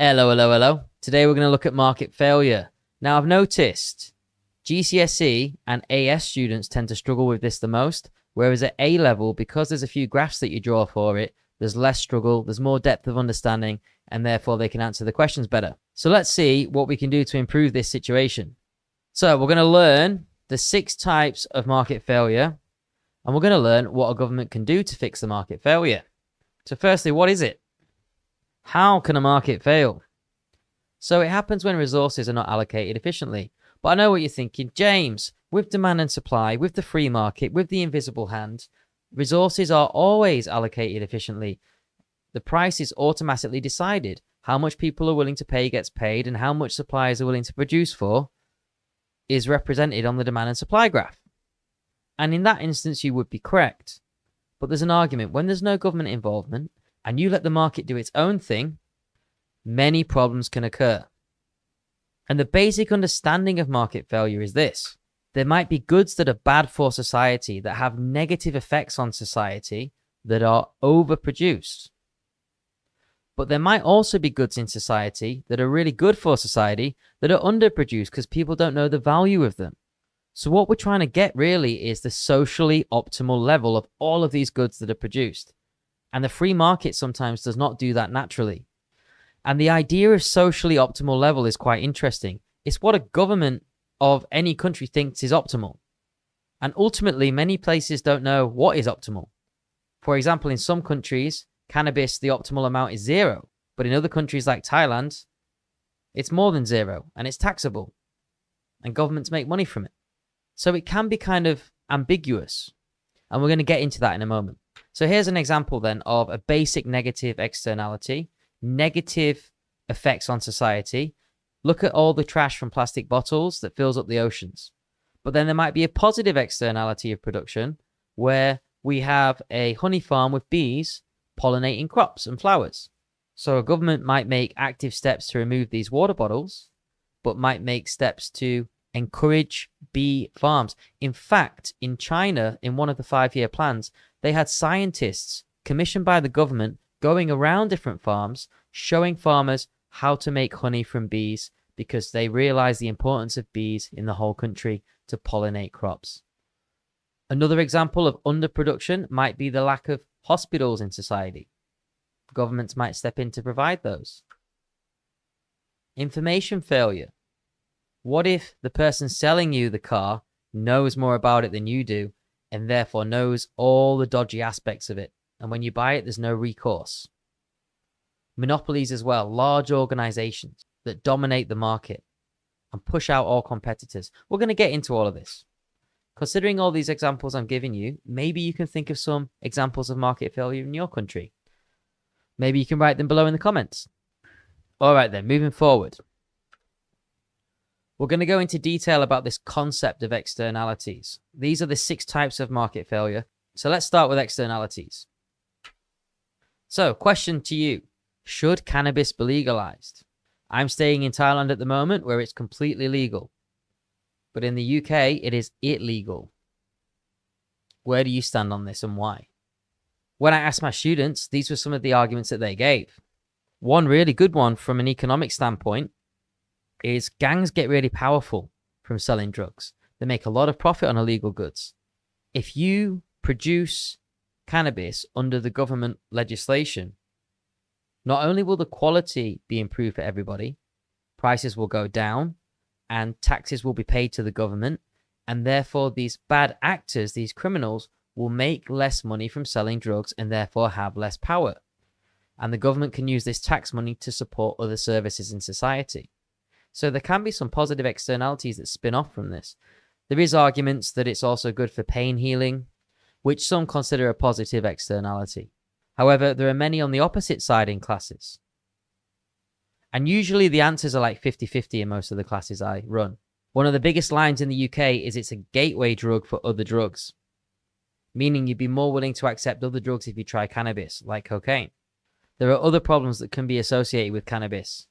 Hello, hello, hello. Today we're going to look at market failure. Now I've noticed GCSE and AS students tend to struggle with this the most, whereas at A level, because there's a few graphs that you draw for it, there's less struggle, there's more depth of understanding, and therefore they can answer the questions better. So let's see what we can do to improve this situation. So we're going to learn the 6 types of market failure, and we're going to learn what a government can do to fix the market failure. So firstly, what is it? How can a market fail? So it happens when resources are not allocated efficiently. But I know what you're thinking, James, with demand and supply, with the free market, with the invisible hand, resources are always allocated efficiently. The price is automatically decided. How much people are willing to pay gets paid, and how much suppliers are willing to produce for is represented on the demand and supply graph. And in that instance, you would be correct. But there's an argument. When there's no government involvement, and you let the market do its own thing, many problems can occur. And the basic understanding of market failure is this. There might be goods that are bad for society, that have negative effects on society, that are overproduced. But there might also be goods in society that are really good for society, that are underproduced because people don't know the value of them. So what we're trying to get really is the socially optimal level of all of these goods that are produced. And the free market sometimes does not do that naturally. And the idea of socially optimal level is quite interesting. It's what a government of any country thinks is optimal. And ultimately, many places don't know what is optimal. For example, in some countries, cannabis, the optimal amount is 0. But in other countries like Thailand, it's more than 0 and it's taxable. And governments make money from it. So it can be kind of ambiguous. And we're going to get into that in a moment. So here's an example then of a basic negative externality, negative effects on society. Look at all the trash from plastic bottles that fills up the oceans. But then there might be a positive externality of production where we have a honey farm with bees pollinating crops and flowers. So a government might make active steps to remove these water bottles, but might make steps to encourage bee farms. In fact, in China, in one of the 5-year plans, they had scientists commissioned by the government going around different farms, showing farmers how to make honey from bees because they realized the importance of bees in the whole country to pollinate crops. Another example of underproduction might be the lack of hospitals in society. Governments might step in to provide those. Information failure. What if the person selling you the car knows more about it than you do and therefore knows all the dodgy aspects of it? And when you buy it, there's no recourse. Monopolies as well, large organizations that dominate the market and push out all competitors. We're going to get into all of this. Considering all these examples I'm giving you, maybe you can think of some examples of market failure in your country. Maybe you can write them below in the comments. All right then, moving forward. We're going to go into detail about this concept of externalities. These are the 6 types of market failure. So let's start with externalities. So, question to you. Should cannabis be legalized? I'm staying in Thailand at the moment where it's completely legal. But in the UK, it is illegal. Where do you stand on this and why? When I asked my students, these were some of the arguments that they gave. One really good one from an economic standpoint is gangs get really powerful from selling drugs. They make a lot of profit on illegal goods. If you produce cannabis under the government legislation, not only will the quality be improved for everybody, prices will go down and taxes will be paid to the government, and therefore these bad actors, these criminals, will make less money from selling drugs and therefore have less power. And the government can use this tax money to support other services in society. So there can be some positive externalities that spin off from this. There is arguments that it's also good for pain healing, which some consider a positive externality. However, there are many on the opposite side in classes. And usually the answers are like 50-50 in most of the classes I run. One of the biggest lines in the UK is it's a gateway drug for other drugs, meaning you'd be more willing to accept other drugs if you try cannabis, like cocaine. There are other problems that can be associated with cannabis,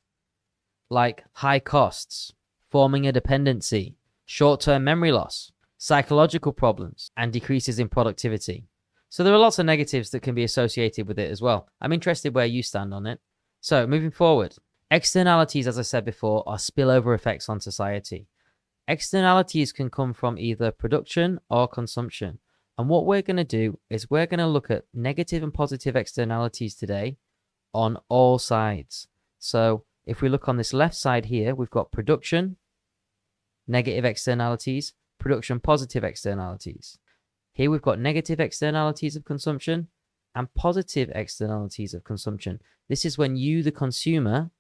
like high costs, forming a dependency, short-term memory loss, psychological problems, and decreases in productivity. So there are lots of negatives that can be associated with it as well. I'm interested where you stand on it. So moving forward, Externalities, as I said before, are spillover effects on society. Externalities can come from either production or consumption. And what we're going to do is we're going to look at negative and positive externalities today on all sides. So if we look on this left side here, we've got production, negative externalities, production, positive externalities. Here we've got negative externalities of consumption and positive externalities of consumption. This is when you, the consumer,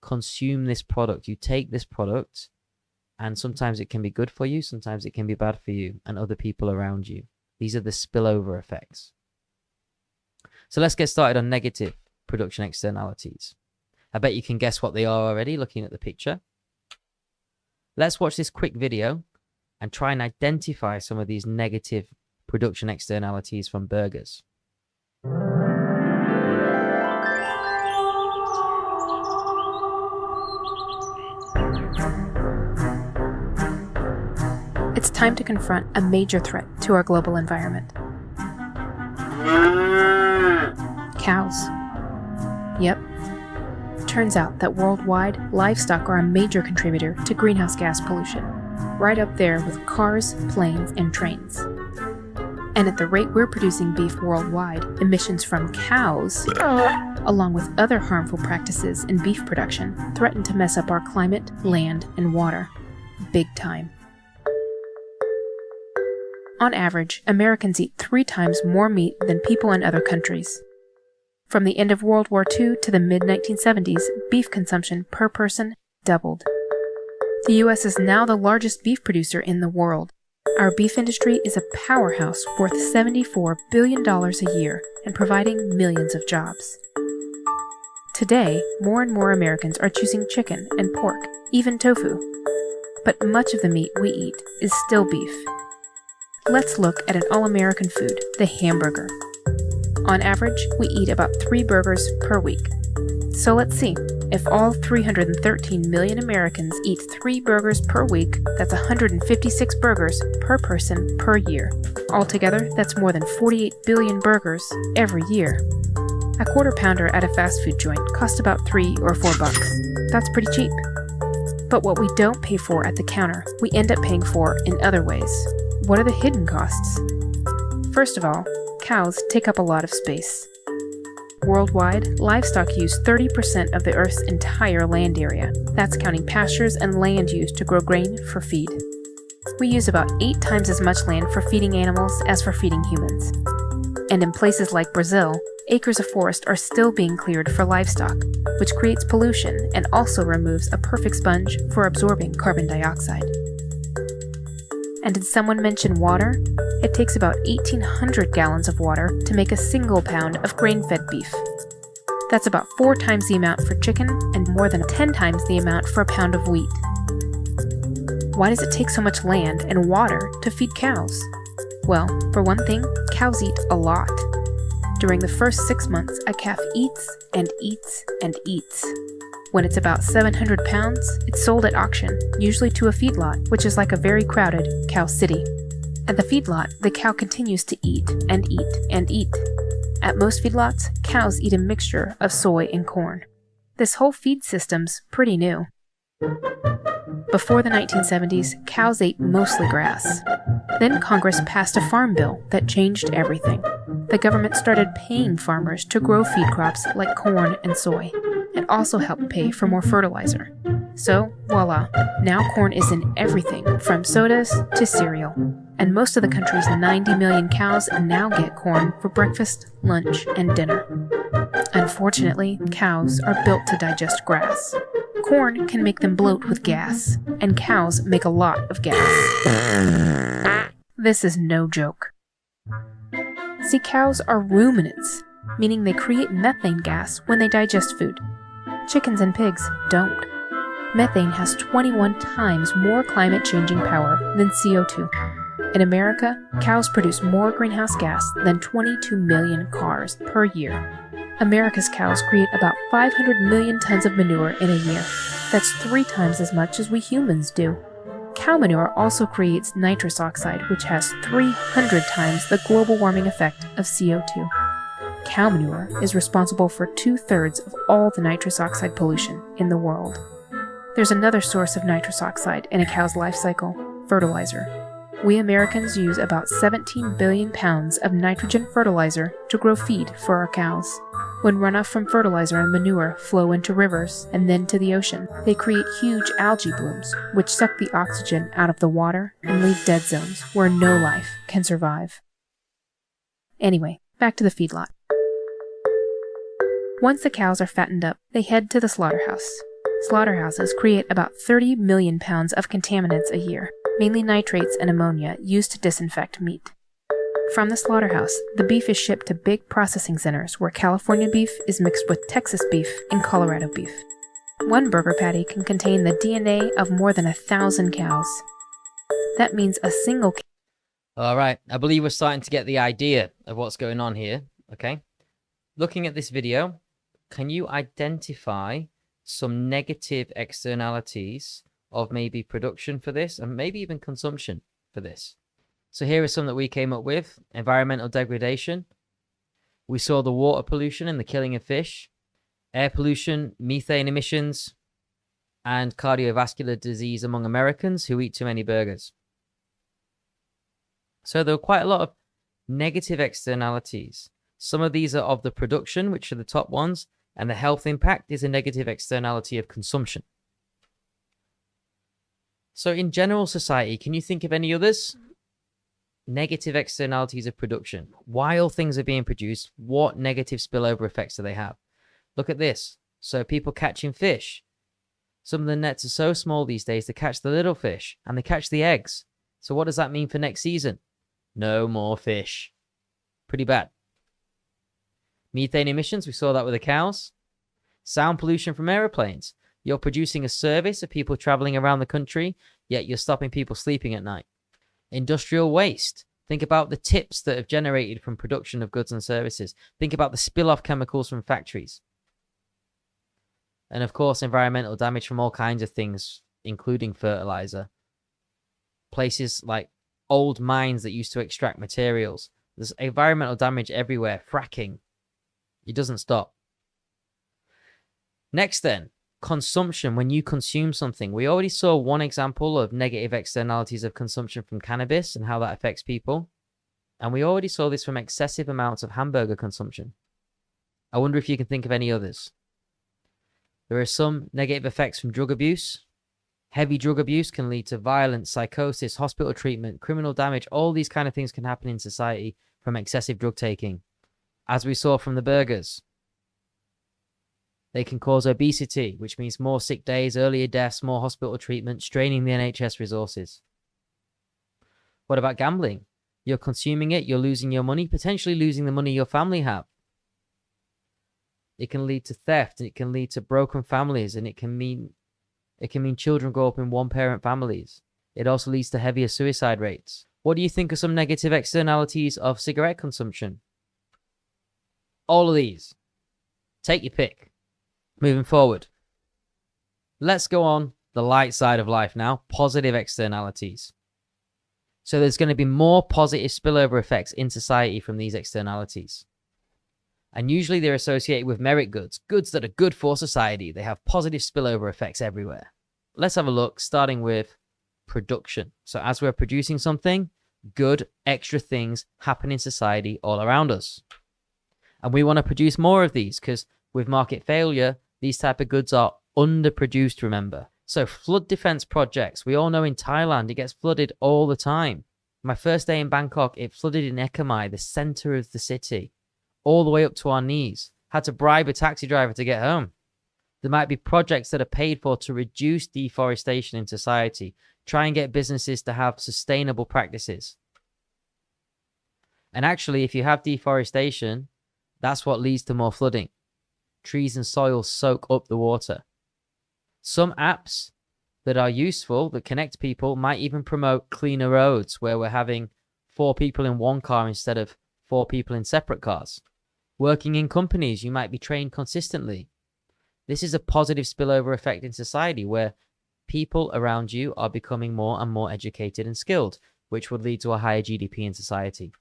consume this product. You take this product, and sometimes it can be good for you, sometimes it can be bad for you and other people around you. These are the spillover effects. So let's get started on negative production externalities. I bet you can guess what they are already looking at the picture. Let's watch this quick video and try and identify some of these negative production externalities from burgers. It's time to confront a major threat to our global environment. Cows. Yep. Turns out that worldwide, livestock are a major contributor to greenhouse gas pollution, right up there with cars, planes, and trains. And at the rate we're producing beef worldwide, emissions from cows, along with other harmful practices in beef production, threaten to mess up our climate, land, and water. Big time. On average, Americans eat 3 times more meat than people in other countries. From the end of World War II to the mid-1970s, beef consumption per person doubled. The U.S. is now the largest beef producer in the world. Our beef industry is a powerhouse worth $74 billion a year and providing millions of jobs. Today, more and more Americans are choosing chicken and pork, even tofu. But much of the meat we eat is still beef. Let's look at an all-American food, the hamburger. On average, we eat about 3 burgers per week. So let's see. If all 313 million Americans eat 3 burgers per week, that's 156 burgers per person per year. Altogether, that's more than 48 billion burgers every year. A quarter pounder at a fast food joint costs about $3 or $4. That's pretty cheap. But what we don't pay for at the counter, we end up paying for in other ways. What are the hidden costs? First of all, cows take up a lot of space. Worldwide, livestock use 30% of the Earth's entire land area. That's counting pastures and land used to grow grain for feed. We use about 8 times as much land for feeding animals as for feeding humans. And in places like Brazil, acres of forest are still being cleared for livestock, which creates pollution and also removes a perfect sponge for absorbing carbon dioxide. And did someone mention water? It takes about 1,800 gallons of water to make a single pound of grain-fed beef. That's about 4 times the amount for chicken and more than 10 times the amount for a pound of wheat. Why does it take so much land and water to feed cows? Well, for one thing, cows eat a lot. During the first 6 months, a calf eats and eats and eats. When it's about 700 pounds, it's sold at auction, usually to a feedlot, which is like a very crowded cow city. At the feedlot, the cow continues to eat and eat and eat. At most feedlots, cows eat a mixture of soy and corn. This whole feed system's pretty new. Before the 1970s, cows ate mostly grass. Then Congress passed a farm bill that changed everything. The government started paying farmers to grow feed crops like corn and soy, and also helped pay for more fertilizer. So, voila, now corn is in everything from sodas to cereal. And most of the country's 90 million cows now get corn for breakfast, lunch, and dinner. Unfortunately, cows are built to digest grass. Corn can make them bloat with gas, and cows make a lot of gas. This is no joke. See, cows are ruminants, meaning they create methane gas when they digest food. Chickens and pigs don't. Methane has 21 times more climate-changing power than CO2. In America, cows produce more greenhouse gas than 22 million cars per year. America's cows create about 500 million tons of manure in a year. That's 3 times as much as we humans do. Cow manure also creates nitrous oxide, which has 300 times the global warming effect of CO2. Cow manure is responsible for 2/3 of all the nitrous oxide pollution in the world. There's another source of nitrous oxide in a cow's life cycle: fertilizer. We Americans use about 17 billion pounds of nitrogen fertilizer to grow feed for our cows. When runoff from fertilizer and manure flow into rivers and then to the ocean, they create huge algae blooms, which suck the oxygen out of the water and leave dead zones where no life can survive. Anyway, back to the feedlot. Once the cows are fattened up, they head to the slaughterhouse. Slaughterhouses create about 30 million pounds of contaminants a year, mainly nitrates and ammonia used to disinfect meat. From the slaughterhouse, the beef is shipped to big processing centers where California beef is mixed with Texas beef and Colorado beef. One burger patty can contain the DNA of more than 1,000 cows. That means a single All right, I believe we're starting to get the idea of what's going on here, okay? Looking at this video, can you identify some negative externalities of maybe production for this and maybe even consumption for this? So here are some that we came up with. Environmental degradation. We saw the water pollution and the killing of fish, air pollution, methane emissions, and cardiovascular disease among Americans who eat too many burgers. So there are quite a lot of negative externalities. Some of these are of the production, which are the top ones, and the health impact is a negative externality of consumption. So in general society, can you think of any others? Negative externalities of production. While things are being produced, what negative spillover effects do they have? Look at this. So people catching fish. Some of the nets are so small these days to catch the little fish, and they catch the eggs. So what does that mean for next season? No more fish. Pretty bad. Methane emissions, we saw that with the cows. Sound pollution from aeroplanes. You're producing a service of people traveling around the country, yet you're stopping people sleeping at night. Industrial waste. Think about the tips that have generated from production of goods and services. Think about the spill-off chemicals from factories. And of course, environmental damage from all kinds of things, including fertilizer. Places like old mines that used to extract materials. There's environmental damage everywhere. Fracking. It doesn't stop. Next then, consumption. When you consume something, we already saw one example of negative externalities of consumption from cannabis and how that affects people. And we already saw this from excessive amounts of hamburger consumption. I wonder if you can think of any others. There are some negative effects from drug abuse. Heavy drug abuse can lead to violence, psychosis, hospital treatment, criminal damage. All these kind of things can happen in society from excessive drug taking. As we saw from the burgers. They can cause obesity, which means more sick days, earlier deaths, more hospital treatment, straining the NHS resources. What about gambling? You're consuming it, you're losing your money, potentially losing the money your family have. It can lead to theft, and it can lead to broken families, and it can mean children grow up in one-parent families. It also leads to heavier suicide rates. What do you think are some negative externalities of cigarette consumption? All of these. Take your pick. Moving forward. Let's go on the light side of life now. Positive externalities. So there's going to be more positive spillover effects in society from these externalities. And usually they're associated with merit goods. Goods that are good for society. They have positive spillover effects everywhere. Let's have a look, starting with production. So as we're producing something, good extra things happen in society all around us. And we want to produce more of these because with market failure, these type of goods are underproduced, remember. So flood defense projects. We all know in Thailand, it gets flooded all the time. My first day in Bangkok, it flooded in Ekamai, the center of the city, all the way up to our knees. Had to bribe a taxi driver to get home. There might be projects that are paid for to reduce deforestation in society. Try and get businesses to have sustainable practices. And actually, if you have deforestation, that's what leads to more flooding. Trees and soil soak up the water. Some apps that are useful, that connect people, might even promote cleaner roads where we're having 4 people in one car instead of 4 people in separate cars. Working in companies, you might be trained consistently. This is a positive spillover effect in society where people around you are becoming more and more educated and skilled, which would lead to a higher GDP in society.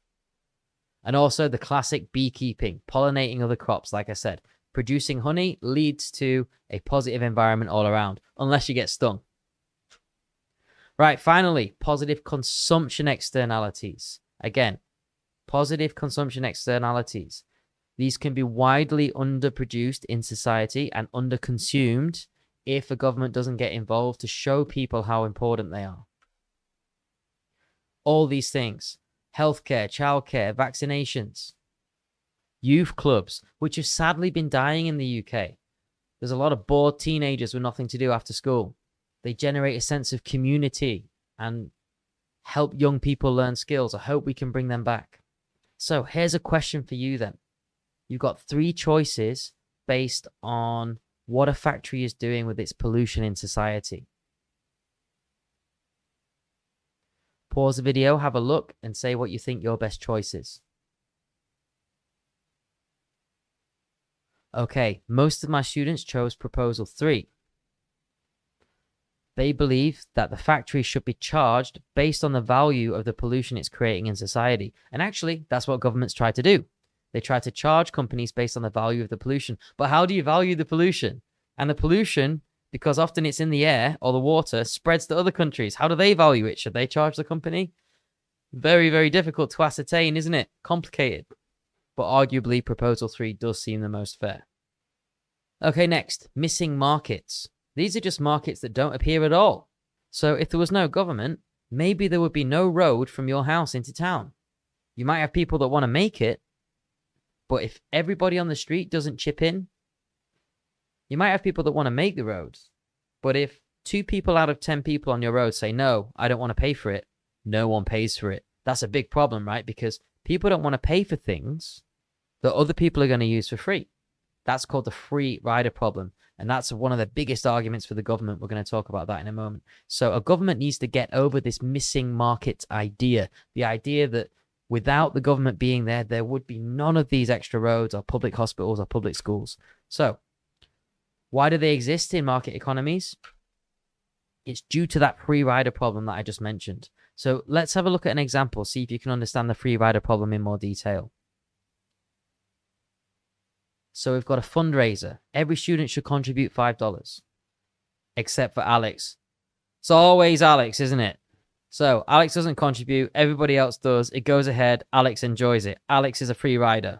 And also the classic beekeeping, pollinating other crops, like I said. Producing honey leads to a positive environment all around, unless you get stung. Right, finally, positive consumption externalities. Again, positive consumption externalities. These can be widely underproduced in society and underconsumed if a government doesn't get involved to show people how important they are. All these things, healthcare, childcare, vaccinations, youth clubs, which have sadly been dying in the UK. There's a lot of bored teenagers with nothing to do after school. They generate a sense of community and help young people learn skills. I hope we can bring them back. So here's a question for you then. You've got 3 choices based on what a factory is doing with its pollution in society. Pause the video, have a look, and say what you think your best choice is. Okay, most of my students chose proposal 3. They believe that the factory should be charged based on the value of the pollution it's creating in society. And actually, that's what governments try to do. They try to charge companies based on the value of the pollution. But how do you value the pollution? And the pollution, because often it's in the air or the water, spreads to other countries. How do they value it? Should they charge the company? Very, very difficult to ascertain, isn't it? Complicated. But arguably, proposal 3 does seem the most fair. Okay, next, missing markets. These are just markets that don't appear at all. So if there was no government, maybe there would be no road from your house into town. You might have people that want to make it, but if everybody on the street doesn't chip in, you might have people that want to make the roads. But if 2 people out of 10 people on your road say, no, I don't want to pay for it, no one pays for it. That's a big problem, right? Because people don't want to pay for things that other people are going to use for free. That's called the free rider problem. And that's one of the biggest arguments for the government. We're going to talk about that in a moment. So a government needs to get over this missing market idea. The idea that without the government being there, there would be none of these extra roads or public hospitals or public schools. So why do they exist in market economies? It's due to that free rider problem that I just mentioned. So let's have a look at an example, see if you can understand the free rider problem in more detail. So we've got a fundraiser. Every student should contribute $5, except for Alex. It's always Alex, isn't it? So Alex doesn't contribute. Everybody else does. It goes ahead. Alex enjoys it. Alex is a free rider.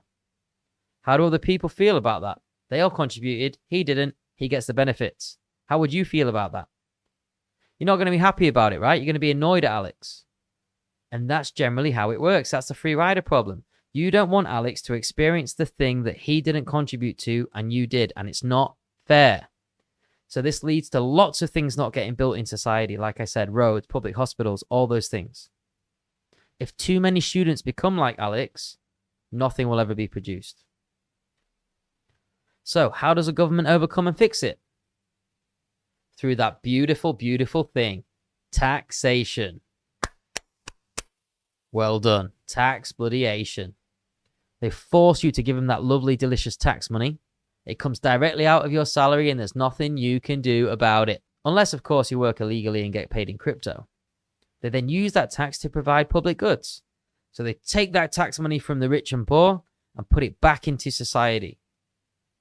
How do other people feel about that? They all contributed. He didn't. He gets the benefits. How would you feel about that? You're not going to be happy about it, right? You're going to be annoyed at Alex. And that's generally how it works. That's the free rider problem. You don't want Alex to experience the thing that he didn't contribute to and you did, and it's not fair. So this leads to lots of things not getting built in society. Like I said, roads, public hospitals, all those things. If too many students become like Alex, nothing will ever be produced. So how does a government overcome and fix it? Through that beautiful, beautiful thing, taxation. Well done. Tax bloody-ation. They force you to give them that lovely, delicious tax money. It comes directly out of your salary and there's nothing you can do about it. Unless, of course, you work illegally and get paid in crypto. They then use that tax to provide public goods. So they take that tax money from the rich and poor and put it back into society.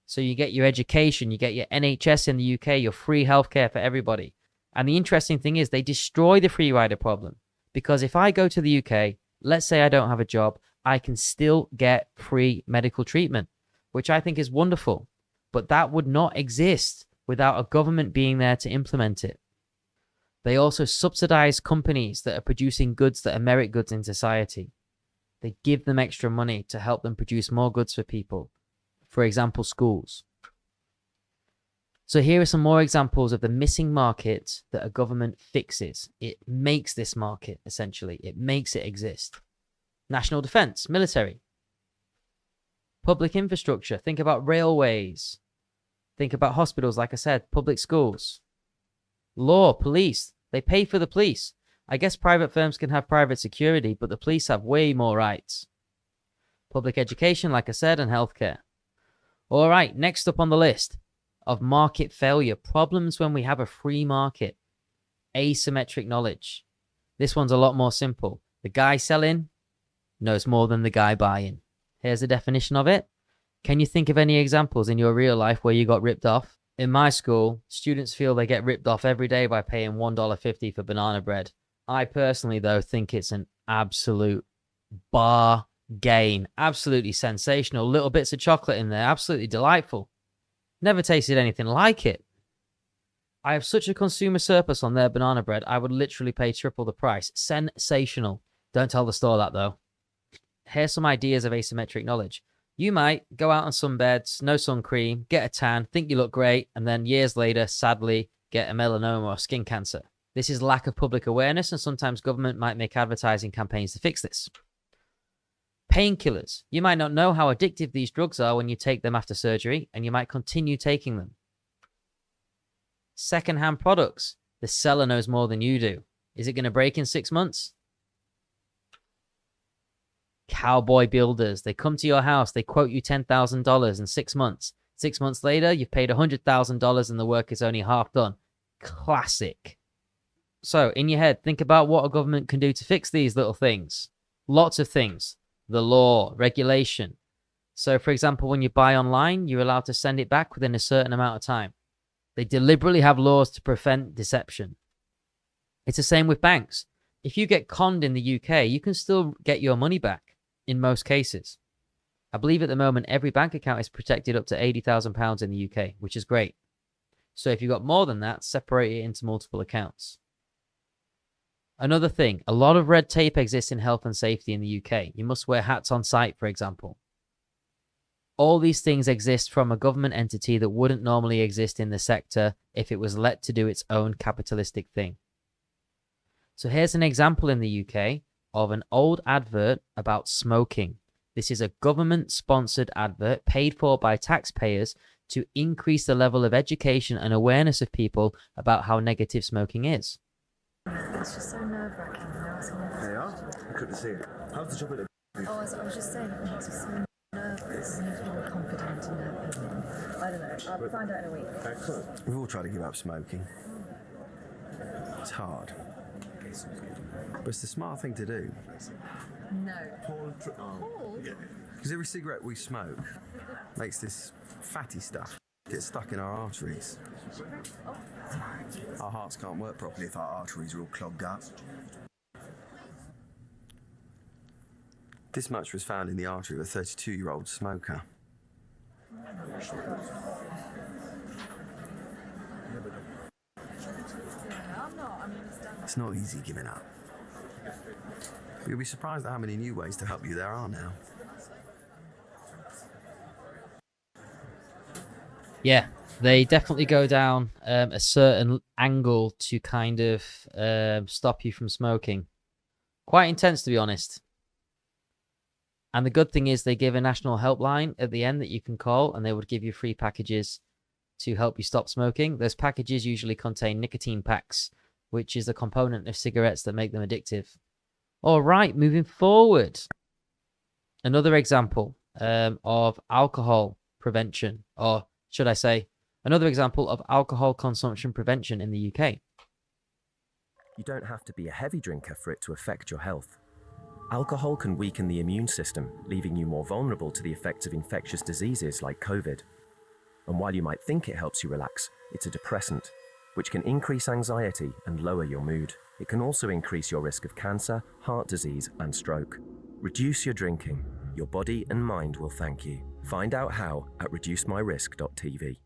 So you get your education, you get your NHS in the UK, your free healthcare for everybody. And the interesting thing is they destroy the free rider problem. Because if I go to the UK, let's say I don't have a job, I can still get free medical treatment, which I think is wonderful. But that would not exist without a government being there to implement it. They also subsidize companies that are producing goods that are merit goods in society. They give them extra money to help them produce more goods for people. For example, schools. So here are some more examples of the missing market that a government fixes. It makes this market, essentially. It makes it exist. National defense, military. Public infrastructure. Think about railways. Think about hospitals, like I said, public schools. Law, police. They pay for the police. I guess private firms can have private security, but the police have way more rights. Public education, like I said, and healthcare. All right, next up on the list of market failure, problems when we have a free market. Asymmetric knowledge. This one's a lot more simple. The guy selling knows more than the guy buying. Here's a definition of it. Can you think of any examples in your real life where you got ripped off? In my school, students feel they get ripped off every day by paying $1.50 for banana bread. I personally, though, think it's an absolute bargain. Absolutely sensational. Little bits of chocolate in there. Absolutely delightful. Never tasted anything like it. I have such a consumer surplus on their banana bread, I would literally pay triple the price. Sensational. Don't tell the store that, though. Here's some ideas of asymmetric knowledge. You might go out on sunbeds, no sun cream, get a tan, think you look great, and then years later, sadly, get a melanoma or skin cancer. This is lack of public awareness, and sometimes government might make advertising campaigns to fix this. Painkillers. You might not know how addictive these drugs are when you take them after surgery, and you might continue taking them. Second-hand products. The seller knows more than you do. Is it going to break in 6 months? Cowboy builders. They come to your house. They quote you $10,000 in 6 months. 6 months later, you've paid $100,000 and the work is only half done. Classic. So, in your head, think about what a government can do to fix these little things. Lots of things. The law, regulation. So, for example, when you buy online, you're allowed to send it back within a certain amount of time. They deliberately have laws to prevent deception. It's the same with banks. If you get conned in the UK, you can still get your money back in most cases. I believe at the moment every bank account is protected up to £80,000 in the UK, which is great. So if you've got more than that, separate it into multiple accounts. Another thing, a lot of red tape exists in health and safety in the UK. You must wear hats on site, for example. All these things exist from a government entity that wouldn't normally exist in the sector if it was let to do its own capitalistic thing. So here's an example in the UK of an old advert about smoking. This is a government-sponsored advert paid for by taxpayers to increase the level of education and awareness of people about how negative smoking is. It's just so nerve-wracking. They are? I couldn't see it. How's the job at the... Oh, I was just saying, it makes me so nervous. You need to be more confident in their opinion. I don't know. I'll find out in a week. Excellent. We've all tried to give up smoking. It's hard. But it's the smart thing to do. No. Paul? Because every cigarette we smoke makes this fatty stuff get stuck in our arteries. Our hearts can't work properly if our arteries are all clogged up. This much was found in the artery of a 32-year-old smoker. It's not easy giving up. But you'll be surprised at how many new ways to help you there are now. Yeah, they definitely go down a certain angle to kind of stop you from smoking. Quite intense, to be honest. And the good thing is they give a national helpline at the end that you can call, and they would give you free packages to help you stop smoking. Those packages usually contain nicotine packs, which is a component of cigarettes that make them addictive. All right, moving forward. Another example of alcohol prevention, or should I say, another example of alcohol consumption prevention in the UK. You don't have to be a heavy drinker for it to affect your health. Alcohol can weaken the immune system, leaving you more vulnerable to the effects of infectious diseases like COVID. And while you might think it helps you relax, it's a depressant, which can increase anxiety and lower your mood. It can also increase your risk of cancer, heart disease, and stroke. Reduce your drinking. Your body and mind will thank you. Find out how at reducemyrisk.tv.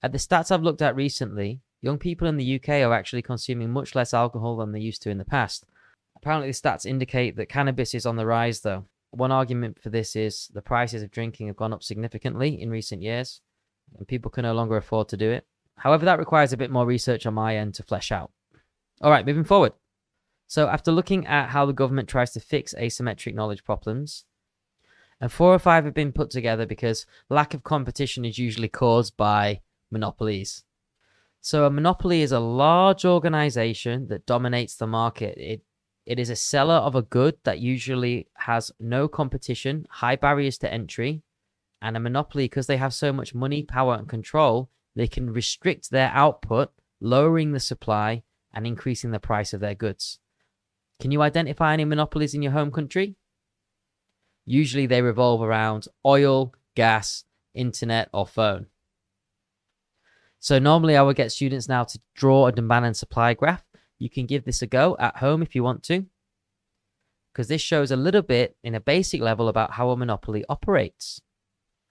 At the stats I've looked at recently, young people in the UK are actually consuming much less alcohol than they used to in the past. Apparently, the stats indicate that cannabis is on the rise, though. One argument for this is the prices of drinking have gone up significantly in recent years, and people can no longer afford to do it. However, that requires a bit more research on my end to flesh out. All right, moving forward. So after looking at how the government tries to fix asymmetric knowledge problems, and 4 or 5 have been put together because lack of competition is usually caused by monopolies. So a monopoly is a large organization that dominates the market. It is a seller of a good that usually has no competition, high barriers to entry, and a monopoly, because they have so much money, power, and control, they can restrict their output, lowering the supply and increasing the price of their goods. Can you identify any monopolies in your home country? Usually they revolve around oil, gas, internet, or phone. So normally I would get students now to draw a demand and supply graph. You can give this a go at home if you want to, because this shows a little bit in a basic level about how a monopoly operates.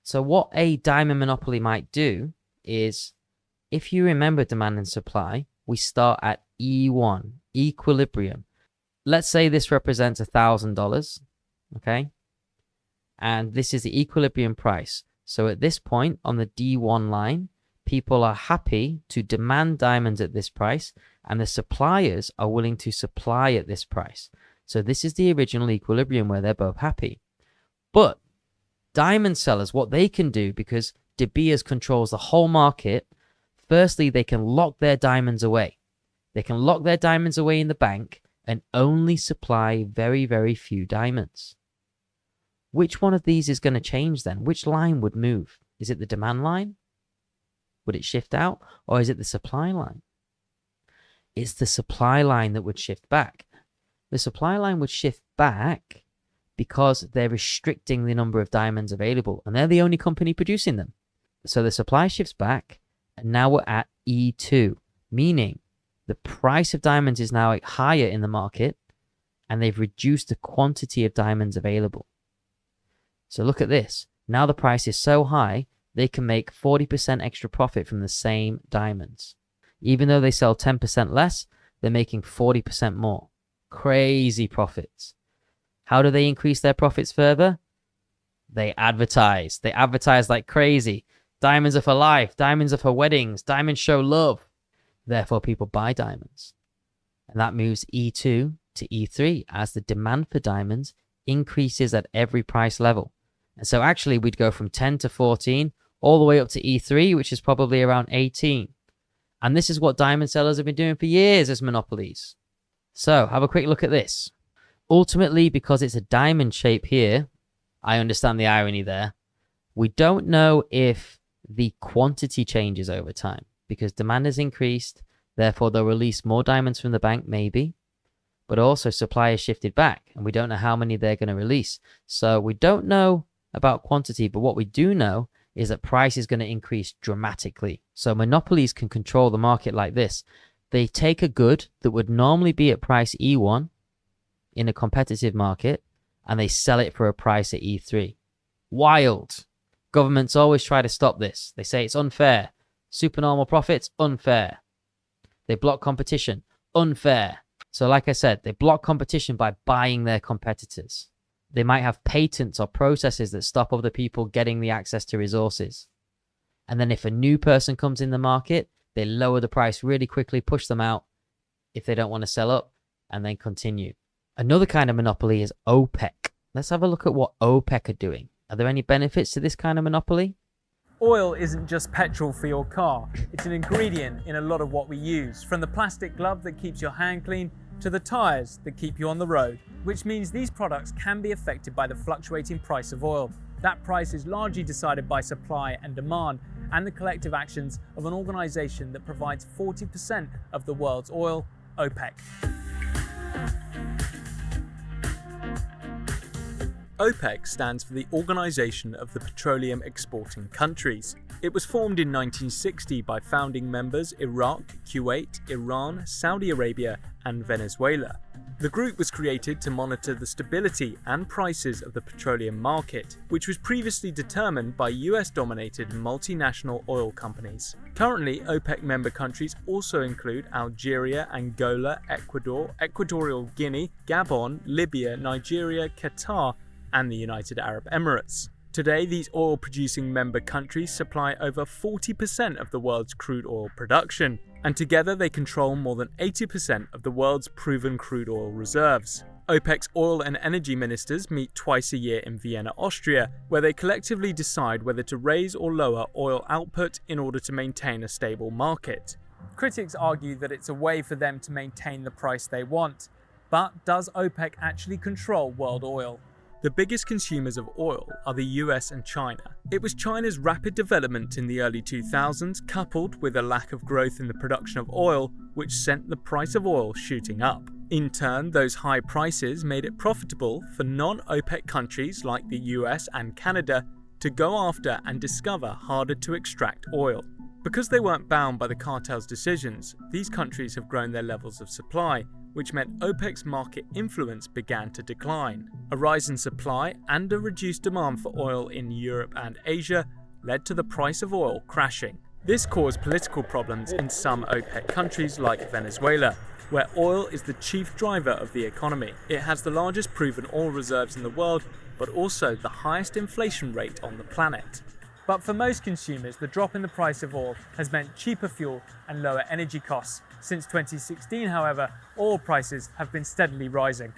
So what a diamond monopoly might do is, if you remember demand and supply, we start at E1, equilibrium. Let's say this represents $1,000, okay? And this is the equilibrium price. So at this point on the D1 line, people are happy to demand diamonds at this price, and the suppliers are willing to supply at this price. So this is the original equilibrium where they're both happy. But diamond sellers, what they can do, because De Beers controls the whole market, firstly, they can lock their diamonds away. They can lock their diamonds away in the bank and only supply very, very few diamonds. Which one of these is going to change then? Which line would move? Is it the demand line? Would it shift out? Or is it the supply line? It's the supply line that would shift back. The supply line would shift back because they're restricting the number of diamonds available, and they're the only company producing them. So the supply shifts back, and now we're at E2, meaning the price of diamonds is now higher in the market, and they've reduced the quantity of diamonds available. So look at this. Now the price is so high, they can make 40% extra profit from the same diamonds. Even though they sell 10% less, they're making 40% more. Crazy profits. How do they increase their profits further? They advertise. They advertise like crazy. Diamonds are for life. Diamonds are for weddings. Diamonds show love. Therefore, people buy diamonds. And that moves E2 to E3 as the demand for diamonds increases at every price level. And so actually, we'd go from 10 to 14 all the way up to E3, which is probably around 18. And this is what diamond sellers have been doing for years as monopolies. So have a quick look at this. Ultimately, because it's a diamond shape here, I understand the irony there. We don't know if the quantity changes over time because demand has increased. Therefore, they'll release more diamonds from the bank, maybe. But also supply has shifted back and we don't know how many they're going to release. So we don't know about quantity, but what we do know is that price is going to increase dramatically. So monopolies can control the market like this. They take a good that would normally be at price E1 in a competitive market and they sell it for a price at E3. Wild. Governments always try to stop this. They say it's unfair. Supernormal profits, unfair. They block competition, unfair. So like I said, they block competition by buying their competitors. They might have patents or processes that stop other people getting the access to resources. And then if a new person comes in the market, they lower the price really quickly, push them out if they don't want to sell up, and then continue. Another kind of monopoly is OPEC. Let's have a look at what OPEC are doing. Are there any benefits to this kind of monopoly? Oil isn't just petrol for your car. It's an ingredient in a lot of what we use, from the plastic glove that keeps your hand clean to the tyres that keep you on the road, which means these products can be affected by the fluctuating price of oil. That price is largely decided by supply and demand and the collective actions of an organisation that provides 40% of the world's oil, OPEC. OPEC stands for the Organisation of the Petroleum Exporting Countries. It was formed in 1960 by founding members Iraq, Kuwait, Iran, Saudi Arabia, and Venezuela. The group was created to monitor the stability and prices of the petroleum market, which was previously determined by US-dominated multinational oil companies. Currently, OPEC member countries also include Algeria, Angola, Ecuador, Equatorial Guinea, Gabon, Libya, Nigeria, Qatar, and the United Arab Emirates. Today, these oil-producing member countries supply over 40% of the world's crude oil production, and together they control more than 80% of the world's proven crude oil reserves. OPEC's oil and energy ministers meet twice a year in Vienna, Austria, where they collectively decide whether to raise or lower oil output in order to maintain a stable market. Critics argue that it's a way for them to maintain the price they want. But does OPEC actually control world oil? The biggest consumers of oil are the US and China. It was China's rapid development in the early 2000s, coupled with a lack of growth in the production of oil, which sent the price of oil shooting up. In turn, those high prices made it profitable for non-OPEC countries like the US and Canada to go after and discover harder to extract oil. Because they weren't bound by the cartel's decisions, these countries have grown their levels of supply, which meant OPEC's market influence began to decline. A rise in supply and a reduced demand for oil in Europe and Asia led to the price of oil crashing. This caused political problems in some OPEC countries like Venezuela, where oil is the chief driver of the economy. It has the largest proven oil reserves in the world, but also the highest inflation rate on the planet. But for most consumers, the drop in the price of oil has meant cheaper fuel and lower energy costs. Since 2016, however, oil prices have been steadily rising.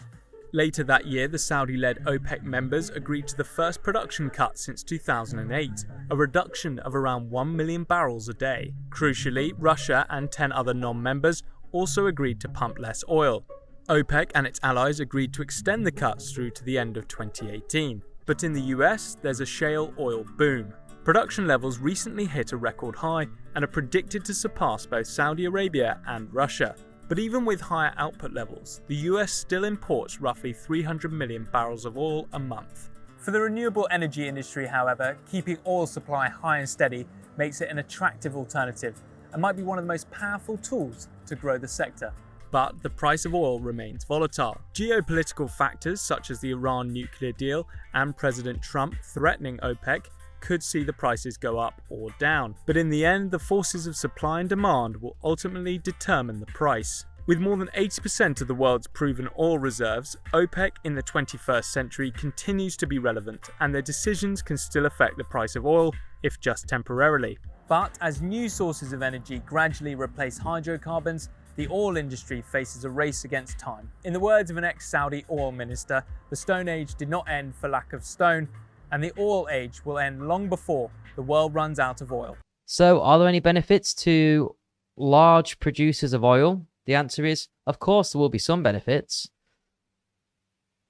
Later that year, the Saudi-led OPEC members agreed to the first production cut since 2008, a reduction of around 1 million barrels a day. Crucially, Russia and 10 other non-members also agreed to pump less oil. OPEC and its allies agreed to extend the cuts through to the end of 2018. But in the US, there's a shale oil boom. Production levels recently hit a record high and are predicted to surpass both Saudi Arabia and Russia. But even with higher output levels, the US still imports roughly 300 million barrels of oil a month. For the renewable energy industry, however, keeping oil supply high and steady makes it an attractive alternative and might be one of the most powerful tools to grow the sector. But the price of oil remains volatile. Geopolitical factors such as the Iran nuclear deal and President Trump threatening OPEC could see the prices go up or down. But in the end, the forces of supply and demand will ultimately determine the price. With more than 80% of the world's proven oil reserves, OPEC in the 21st century continues to be relevant, and their decisions can still affect the price of oil, if just temporarily. But as new sources of energy gradually replace hydrocarbons, the oil industry faces a race against time. In the words of an ex-Saudi oil minister, the Stone Age did not end for lack of stone, and the oil age will end long before the world runs out of oil. So, are there any benefits to large producers of oil? The answer is, of course, there will be some benefits.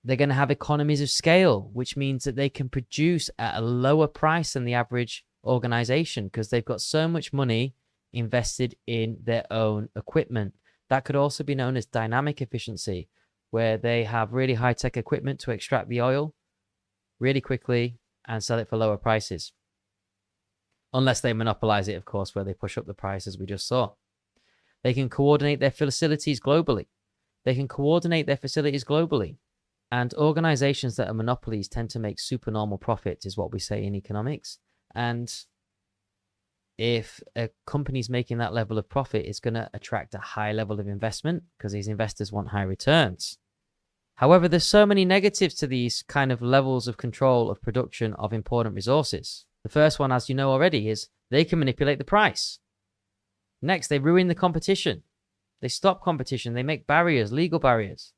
They're going to have economies of scale, which means that they can produce at a lower price than the average organization because they've got so much money invested in their own equipment. That could also be known as dynamic efficiency, where they have really high-tech equipment to extract the oil really quickly and sell it for lower prices. Unless they monopolize it, of course, where they push up the price, as we just saw. They can coordinate their facilities globally. And organizations that are monopolies tend to make supernormal profits, is what we say in economics. And if a company's making that level of profit, it's going to attract a high level of investment because these investors want high returns. However, there's so many negatives to these kind of levels of control of production of important resources. The first one, as you know already, is they can manipulate the price. Next, they ruin the competition. They stop competition. They make barriers, legal barriers.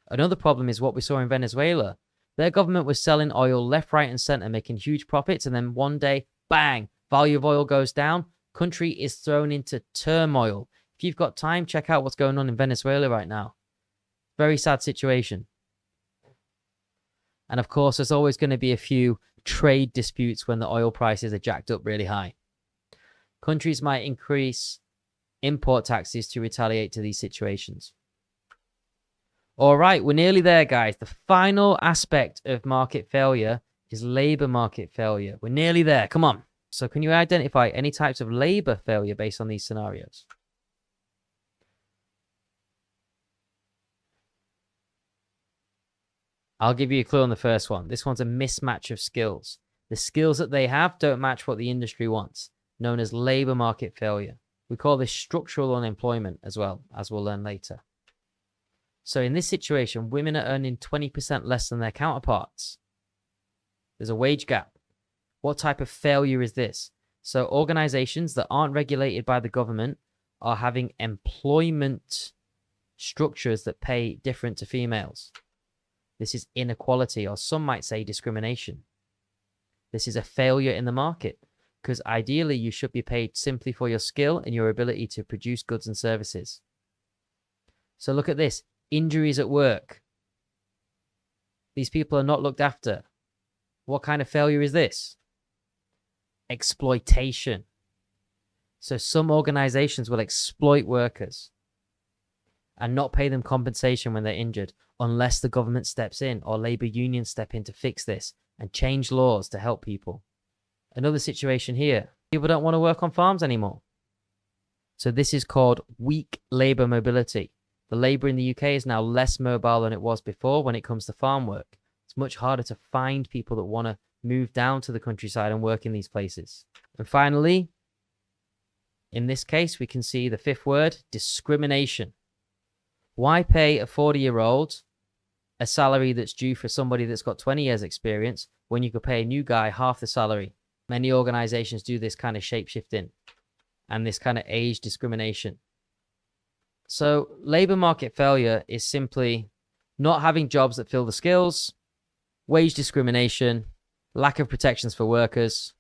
Another problem is what we saw in Venezuela. Their government was selling oil left, right, and center, making huge profits, and then one day, bang, value of oil goes down. Country is thrown into turmoil. If you've got time, check out what's going on in Venezuela right now. Very sad situation. And of course, there's always going to be a few trade disputes when the oil prices are jacked up really high. Countries might increase import taxes to retaliate to these situations. All right, we're nearly there, guys. The final aspect of market failure is labor market failure. We're nearly there. Come on. So can you identify any types of labor failure based on these scenarios? I'll give you a clue on the first one. This one's a mismatch of skills. The skills that they have don't match what the industry wants, known as labor market failure. We call this structural unemployment as well, as we'll learn later. So in this situation, women are earning 20% less than their counterparts. There's a wage gap. What type of failure is this? So organizations that aren't regulated by the government are having employment structures that pay different to females. This is inequality, or some might say discrimination. This is a failure in the market because ideally you should be paid simply for your skill and your ability to produce goods and services. So look at this. Injuries at work. These people are not looked after. What kind of failure is this? Exploitation. So some organizations will exploit workers. and not pay them compensation when they're injured unless the government steps in or labor unions step in to fix this and change laws to help people. Another situation here, people don't want to work on farms anymore. So this is called weak labor mobility. The labor in the UK is now less mobile than it was before when it comes to farm work. It's much harder to find people that want to move down to the countryside and work in these places. And finally, in this case, we can see the fifth word, discrimination. Why pay a 40-year-old a salary that's due for somebody that's got 20 years experience when you could pay a new guy half the salary? Many organizations do this kind of shape-shifting and this kind of age discrimination. So labor market failure is simply not having jobs that fill the skills, wage discrimination, lack of protections for workers,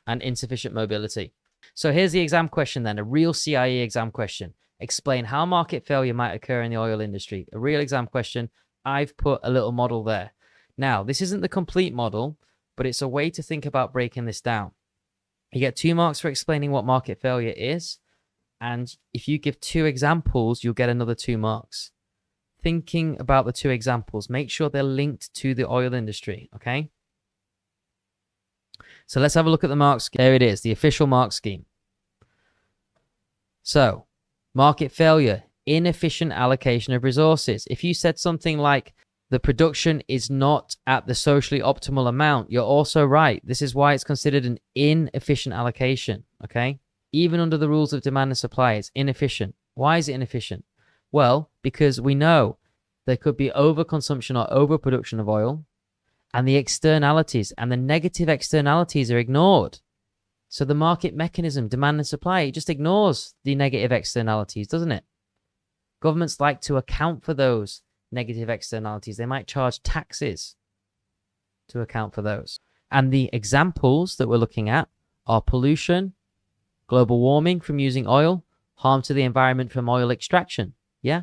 and insufficient mobility. So here's the exam question then, a real CIE exam question. Explain how market failure might occur in the oil industry. A real exam question. I've put a little model there. Now, this isn't the complete model, but it's a way to think about breaking this down. You get 2 marks for explaining what market failure is, and if you give 2 examples, you'll get another 2 marks. Thinking about the 2 examples, make sure they're linked to the oil industry, okay? So let's have a look at the marks. There it is, the official mark scheme. So, market failure, inefficient allocation of resources. If you said something like, the production is not at the socially optimal amount, you're also right. This is why it's considered an inefficient allocation, okay? Even under the rules of demand and supply, it's inefficient. Why is it inefficient? Well, because we know there could be overconsumption or overproduction of oil, and the externalities and the negative externalities are ignored. So the market mechanism, demand and supply, it just ignores the negative externalities, doesn't it? Governments like to account for those negative externalities. They might charge taxes to account for those. And the examples that we're looking at are pollution, global warming from using oil, harm to the environment from oil extraction. Yeah?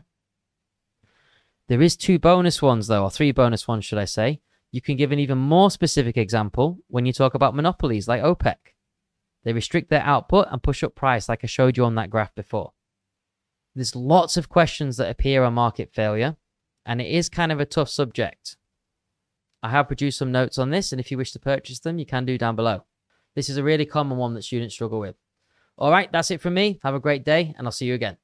There is 2 bonus ones though, or 3 bonus ones should I say. You can give an even more specific example when you talk about monopolies like OPEC. They restrict their output and push up price like I showed you on that graph before. There's lots of questions that appear on market failure, and it is kind of a tough subject. I have produced some notes on this, and if you wish to purchase them, you can do down below. This is a really common one that students struggle with. All right, that's it from me. Have a great day, and I'll see you again.